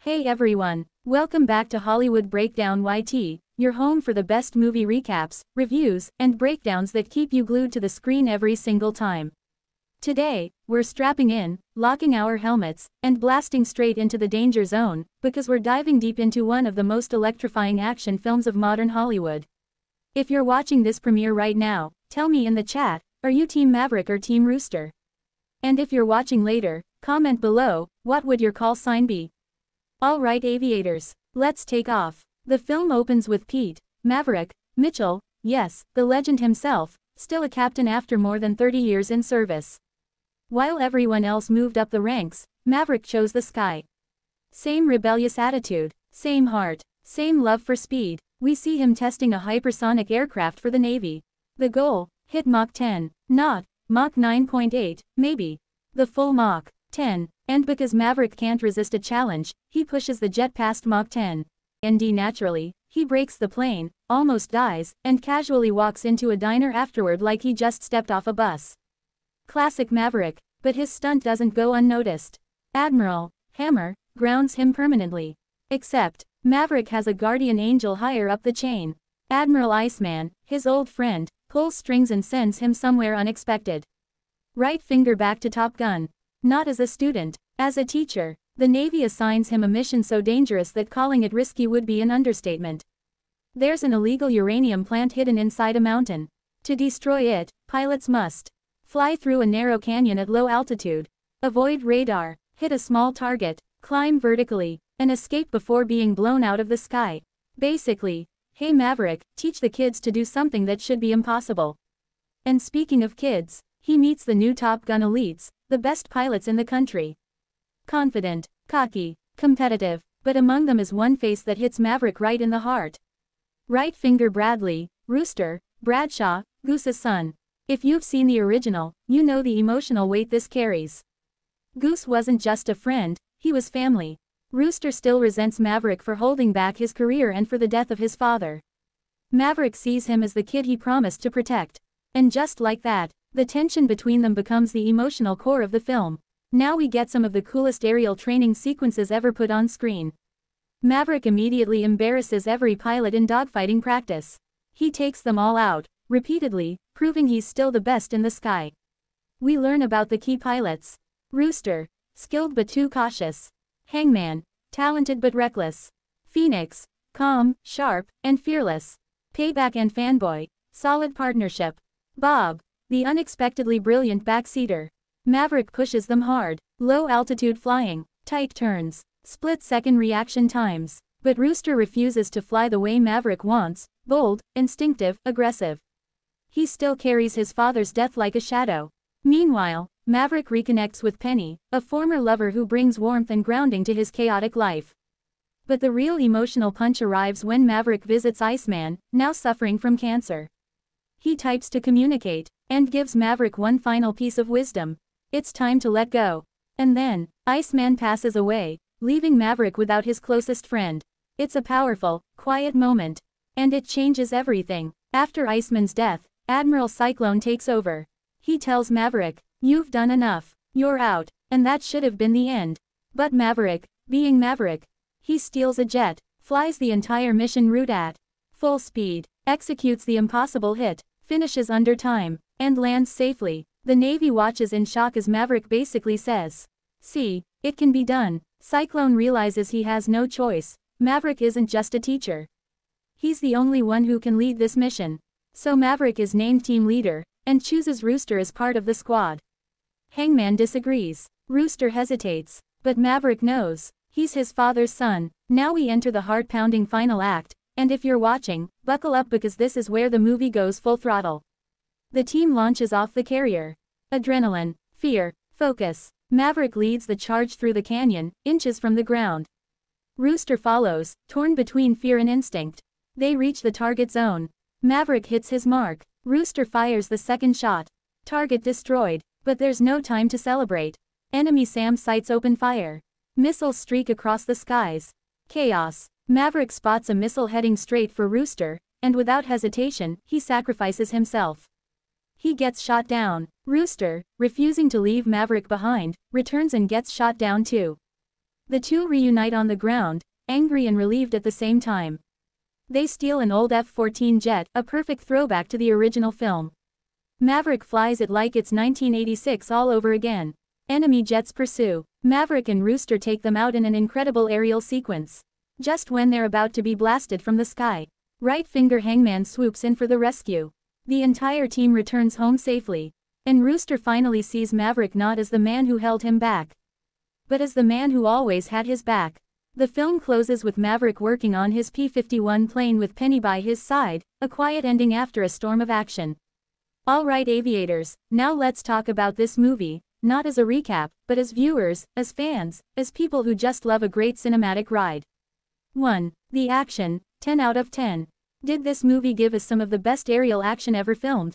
Hey everyone, welcome back to Hollywood Breakdown YT, your home for the best movie recaps, reviews, and breakdowns that keep you glued to the screen every single time. Today, we're strapping in, locking our helmets, and blasting straight into the danger zone, because we're diving deep into one of the most electrifying action films of modern Hollywood. If you're watching this premiere right now, tell me in the chat, are you Team Maverick or Team Rooster? And if you're watching later, comment below, what would your call sign be? Alright aviators, let's take off. The film opens with Pete, Maverick, Mitchell, yes, the legend himself, still a captain after more than 30 years in service. While everyone else moved up the ranks, Maverick chose the sky. Same rebellious attitude, same heart, same love for speed. We see him testing a hypersonic aircraft for the Navy. The goal, hit Mach 10, not Mach 9.8, maybe. The full Mach 10. And because Maverick can't resist a challenge, he pushes the jet past Mach 10. Naturally, he breaks the plane, almost dies, and casually walks into a diner afterward like he just stepped off a bus. Classic Maverick, but his stunt doesn't go unnoticed. Admiral Hammer grounds him permanently. Except, Maverick has a guardian angel higher up the chain. Admiral Iceman, his old friend, pulls strings and sends him somewhere unexpected. Right finger back to Top Gun. Not as a student, as a teacher. The Navy assigns him a mission so dangerous that calling it risky would be an understatement. There's an illegal uranium plant hidden inside a mountain. To destroy it, pilots must fly through a narrow canyon at low altitude, avoid radar, hit a small target, climb vertically, and escape before being blown out of the sky. Basically, hey Maverick, teach the kids to do something that should be impossible. And speaking of kids, he meets the new Top Gun elites, the best pilots in the country. Confident, cocky, competitive, but among them is one face that hits Maverick right in the heart. Right Finger Bradley, Rooster, Bradshaw, Goose's son. If you've seen the original, you know the emotional weight this carries. Goose wasn't just a friend, he was family. Rooster still resents Maverick for holding back his career and for the death of his father. Maverick sees him as the kid he promised to protect. And just like that, the tension between them becomes the emotional core of the film. Now we get some of the coolest aerial training sequences ever put on screen. Maverick immediately embarrasses every pilot in dogfighting practice. He takes them all out, repeatedly, proving he's still the best in the sky. We learn about the key pilots. Rooster, skilled but too cautious. Hangman, talented but reckless. Phoenix, calm, sharp, and fearless. Payback and Fanboy, solid partnership. Bob, the unexpectedly brilliant backseater. Maverick pushes them hard, low-altitude flying, tight turns, split-second reaction times. But Rooster refuses to fly the way Maverick wants, bold, instinctive, aggressive. He still carries his father's death like a shadow. Meanwhile, Maverick reconnects with Penny, a former lover who brings warmth and grounding to his chaotic life. But the real emotional punch arrives when Maverick visits Iceman, now suffering from cancer. He types to communicate, and gives Maverick one final piece of wisdom. It's time to let go. And then, Iceman passes away, leaving Maverick without his closest friend. It's a powerful, quiet moment. And it changes everything. After Iceman's death, Admiral Cyclone takes over. He tells Maverick, "You've done enough. You're out." And that should have been the end. But Maverick, being Maverick, he steals a jet, flies the entire mission route at full speed, executes the impossible hit, finishes under time, and lands safely. The Navy watches in shock as Maverick basically says, "See, it can be done." Cyclone realizes he has no choice. Maverick isn't just a teacher. He's the only one who can lead this mission. So Maverick is named team leader, and chooses Rooster as part of the squad. Hangman disagrees. Rooster hesitates. But Maverick knows, he's his father's son. Now we enter the heart-pounding final act, and if you're watching, buckle up because this is where the movie goes full throttle. The team launches off the carrier. Adrenaline, fear, focus. Maverick leads the charge through the canyon, inches from the ground. Rooster follows, torn between fear and instinct. They reach the target zone. Maverick hits his mark. Rooster fires the second shot. Target destroyed. But there's no time to celebrate. Enemy SAM sights open fire. Missiles streak across the skies. Chaos. Maverick spots a missile heading straight for Rooster, and without hesitation, he sacrifices himself. He gets shot down. Rooster, refusing to leave Maverick behind, returns and gets shot down too. The two reunite on the ground, angry and relieved at the same time. They steal an old F-14 jet, a perfect throwback to the original film. Maverick flies it like it's 1986 all over again. Enemy jets pursue. Maverick and Rooster take them out in an incredible aerial sequence. Just when they're about to be blasted from the sky, Right Finger Hangman swoops in for the rescue. The entire team returns home safely. And Rooster finally sees Maverick not as the man who held him back, but as the man who always had his back. The film closes with Maverick working on his P-51 plane with Penny by his side, a quiet ending after a storm of action. Alright aviators, now let's talk about this movie, not as a recap, but as viewers, as fans, as people who just love a great cinematic ride. 1. The action, 10 out of 10. Did this movie give us some of the best aerial action ever filmed?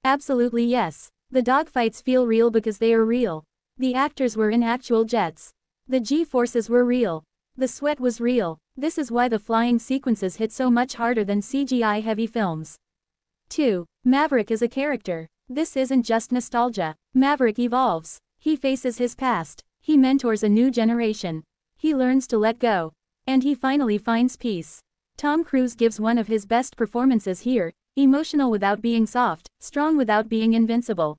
Absolutely yes. The dogfights feel real because they are real. The actors were in actual jets. The G-forces were real. The sweat was real. This is why the flying sequences hit so much harder than CGI-heavy films. 2. Maverick is a character. This isn't just nostalgia. Maverick evolves. He faces his past. He mentors a new generation. He learns to let go. And he finally finds peace. Tom Cruise gives one of his best performances here, emotional without being soft, strong without being invincible.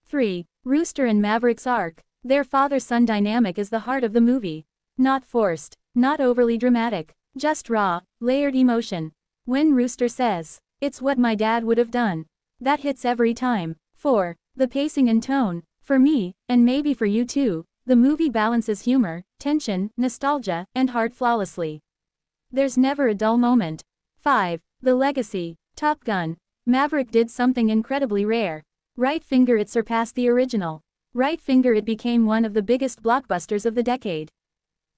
3. Rooster and Maverick's arc. Their father-son dynamic is the heart of the movie. Not forced, not overly dramatic, just raw, layered emotion. When Rooster says, "It's what my dad would have done," that hits every time. 4. The pacing and tone. For me, and maybe for you too, the movie balances humor, tension, nostalgia, and heart flawlessly. There's never a dull moment. 5. The legacy. Top Gun. Maverick did something incredibly rare. Right Finger it surpassed the original. Right Finger it became one of the biggest blockbusters of the decade.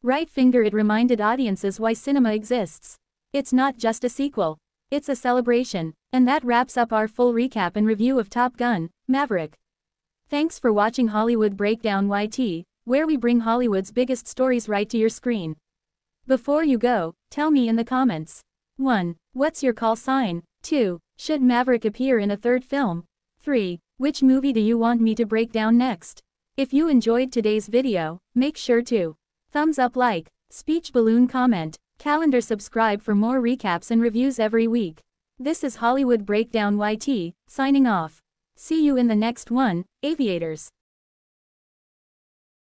Right Finger it reminded audiences why cinema exists. It's not just a sequel. It's a celebration. And that wraps up our full recap and review of Top Gun, Maverick. Thanks for watching Hollywood Breakdown YT, where we bring Hollywood's biggest stories right to your screen. Before you go, tell me in the comments. 1. What's your call sign? 2. Should Maverick appear in a third film? 3. Which movie do you want me to break down next? If you enjoyed today's video, make sure to thumbs up, like, speech balloon, comment, calendar, subscribe for more recaps and reviews every week. This is Hollywood Breakdown YT, signing off. See you in the next one, aviators.